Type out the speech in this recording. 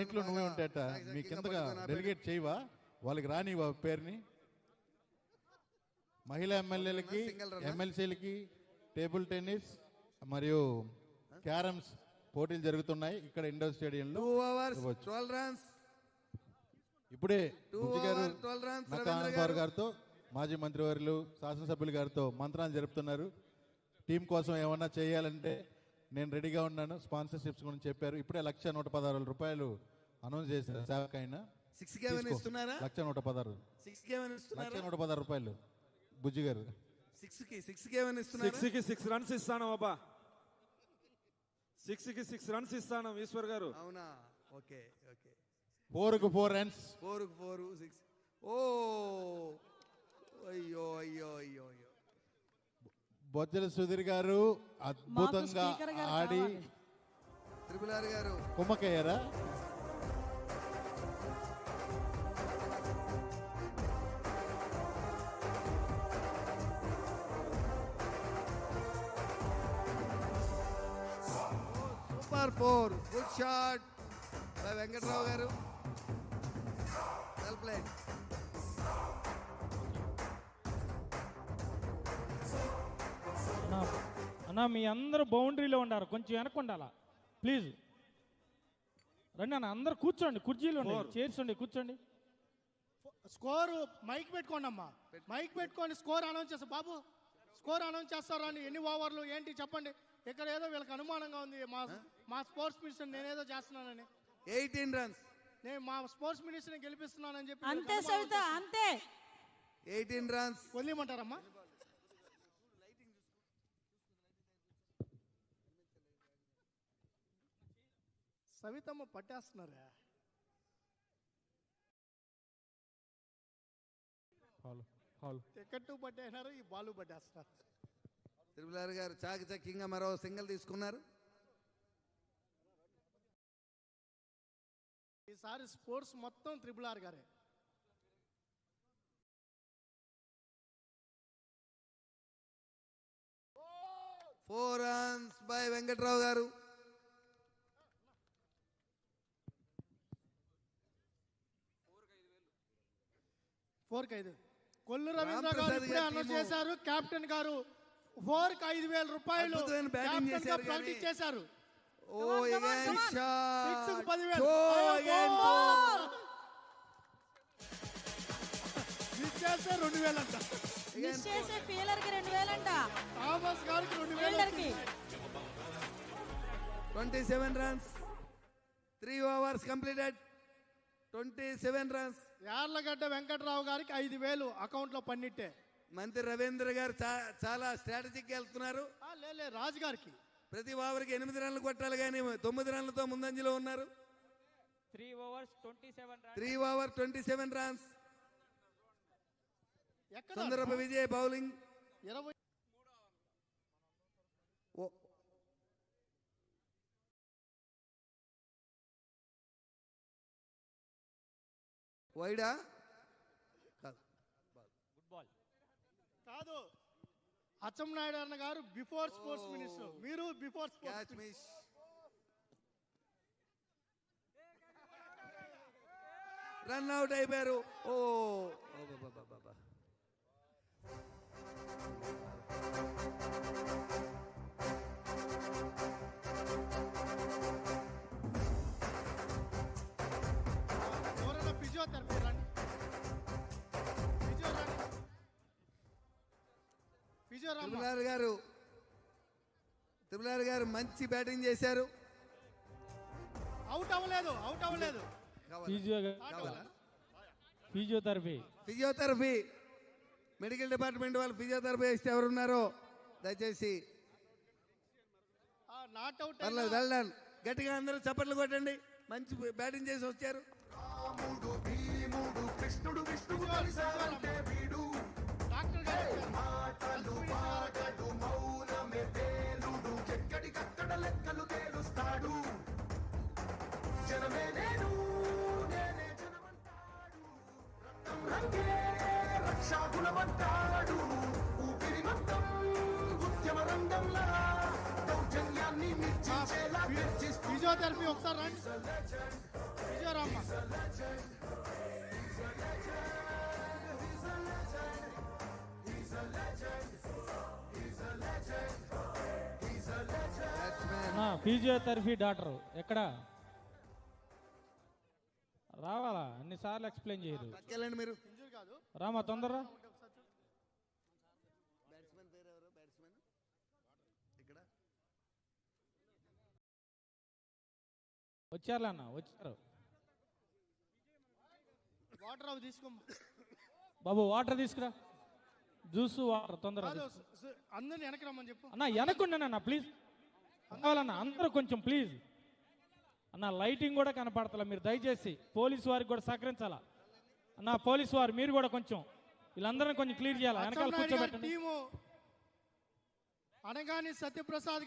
అన్నిట్లో నువ్వే ఉంటాయట. మీ కిందగా డెలిగేట్ చేయవా, వాళ్ళకి రానివా పేరుని? మహిళా ఎమ్మెల్యేలకి, ఎమ్మెల్సీలకి టేబుల్ టెన్నిస్ మరియు క్యారమ్స్ పోటీలు జరుగుతున్నాయి ఇక్కడ ఇండోర్ స్టేడియంలో. ఇప్పుడే నక్కా గారితో, మాజీ మంత్రివర్యులు, శాసనసభ్యులు గారితో మంత్రాలు జరుపుతున్నారు. టీం కోసం ఏమన్నా చేయాలంటే నేను రెడీగా ఉన్నాను. స్పాన్సర్షిప్స్ గురించి చెప్పారు. ఇప్పుడే 1,116,000 రూపాయలు అనౌన్స్ చేశారు. సేవకైనా 1,116,000 రూపాయలు. బుజ్జి గారు 6 రన్స్ ఇస్తాను బాబా. 6 రన్స్ ఇస్తాను ఈశ్వర్ గారు. అవునా? Okay okay. 4కు 4 రన్స్. 4కు 4 6. ఓ అయ్యో అయ్యో అయ్యో అయ్యో. బొజ్జల సుధీర్ గారు అద్భుతంగా ఆడి త్రిపుల్ ఆర్ గారు కుమ్మకయ్యారా? Super 4. Good shot by Venkatrao garu. Well played. అన్నా మీ అందరూ బౌండరీలో ఉండారు, కొంచెం వెనక్కి ఉండాలా ప్లీజ్. రండి అన్న, అందరు కూర్చోండి, కుర్చీలో చైర్స్ ఉండి కూర్చోండి. స్కోర్ మైక్ పెట్టుకోండి అమ్మా, మైక్ పెట్టుకోండి. స్కోర్ అనౌన్స్ చేస్తా బాబు, స్కోర్ అనౌన్స్ చేస్తారా అండి? ఎన్ని ఓవర్లు ఏంటి చెప్పండి. ఇక్కడ ఏదో వీళ్ళకి అనుమానంగా ఉంది. మా స్పోర్ట్స్ మినిస్టర్ నేనేదో చేస్తున్నానని. 18 రన్స్. నేను మా స్పోర్ట్స్ మినిస్టర్ని గెలిపిస్తున్నానని చెప్పి అంతే సవిత, అంతే. 18 రన్స్. వదిలేయమంటారమ్మా? సవితమ్మ పట్టేస్తున్నారా? టికెట్ పట్టేసినారు, ఈ బాలు పట్టేస్తున్నారు. త్రిపుల్ ఆర్ గారు చాకచక్యంగా మరో సింగిల్ తీసుకున్నారు. ఈసారి స్పోర్ట్స్ మొత్తం త్రిపుల్ ఆర్ గారే. ఫోర్ రన్స్ బై వెంకట్రావు గారు. కొల్లు రవీంద్ర గారు ఇప్పుడే అనౌన్స్ చేశారు. కెప్టెన్ గారు 4కి 5,000 రూపాయలు ప్రకటింగ్ చేశారు. చేస్తే 2,000 అంట. ఫీలర్ కి 2,000 అంట. థామస్ గారికి 2,000. 27 runs. 3 overs completed. 27 runs. Yarlagadda Venkatrao గారికి 5,000 అకౌంట్ లో పన్నిట్టే. మంత్రి రవీంద్ర గారు చాలా స్ట్రాటజిక్ వెళ్తున్నారు. రాజు గారికి ప్రతి ఓవర్కి 8 రన్లు కొట్టాలి, కానీ 9 రన్లతో ముందంజలో ఉన్నారు. 3 overs 27 రన్స్. సందర్భ విజయ్ బౌలింగ్. 20 వైడా కాదు. అచ్చెన్నాయుడు అన్న గారు బిఫోర్ స్పోర్ట్స్ మినిస్టర్, మీరు బిఫోర్ స్పోర్ట్స్. రన్ అవుట్ అయిపోయారు. ఓ ఫిజియోథెరపీ రండి. త్రిపుల్ ఆర్ గారు మంచి బ్యాటింగ్ చేశారు. అవుట్ అవ్వలేదు. ఫిజియోథెరపీ మెడికల్ డిపార్ట్మెంట్ వాళ్ళు ఫిజియోథెరపీ ఇస్తే ఎవరున్నారో దయచేసి వెళ్ళండి. గట్టిగా అందరూ చప్పట్లు కొట్టండి. మంచి బ్యాటింగ్ చేసి వచ్చారు. కృష్ణుడు విష్ణువు కలిసారంటే వీడు మాటలు మాటలు మౌనమే తేలుడు ఎక్కడికక్కడ లెక్కలు తేలుస్తాడు. జనమే నేను నేనే జనమంటాడు. రక్తం రంగే రక్షాగుణమంటాడు. ఊపిరి మొత్తం ఉద్యమ రంగంలా దౌర్జన్యాన్ని నిర్జించేలా ఫిజియోథెరపీ ఒకసారి రండి. ఫిజియోథెరపీ డాక్టర్ ఎక్కడ రావాలా? అన్నిసార్లు ఎక్స్ప్లెయిన్ చేయరు. పక్కెళ్ళండి మీరు. రామా తొందరరా. బ్యాట్స్మెన్ పేరు ఎవరు? బ్యాట్స్మెన్ ఇక్కడ వచ్చారులే అన్న, వచ్చారు. వాటర్ అవి తీసుకోమ్మా. బాబు వాటర్ తీసుకురా, జ్యూస్ వాటర్ తొందరగా కాదు, తీసుకురా. అందరిని వెనక్కి రమ్మని చెప్పు. అన్న వెనకుండానన్న ప్లీజ్, కావాలన్న అందరూ కొంచెం ప్లీజ్. అన్న లైటింగ్ కూడా కనపడతలే, మీరు దయచేసి పోలీసు వారికి కూడా సహకరించాలా. అన్న పోలీసు వారు మీరు కూడా కొంచెం వీళ్ళందరినీ కొంచెం క్లియర్ చేయాలా, వెనకాల అచ్చెన్నాయుడు గారి కూర్చోబెట్టండి. టీము అనగాని సత్యప్రసాద్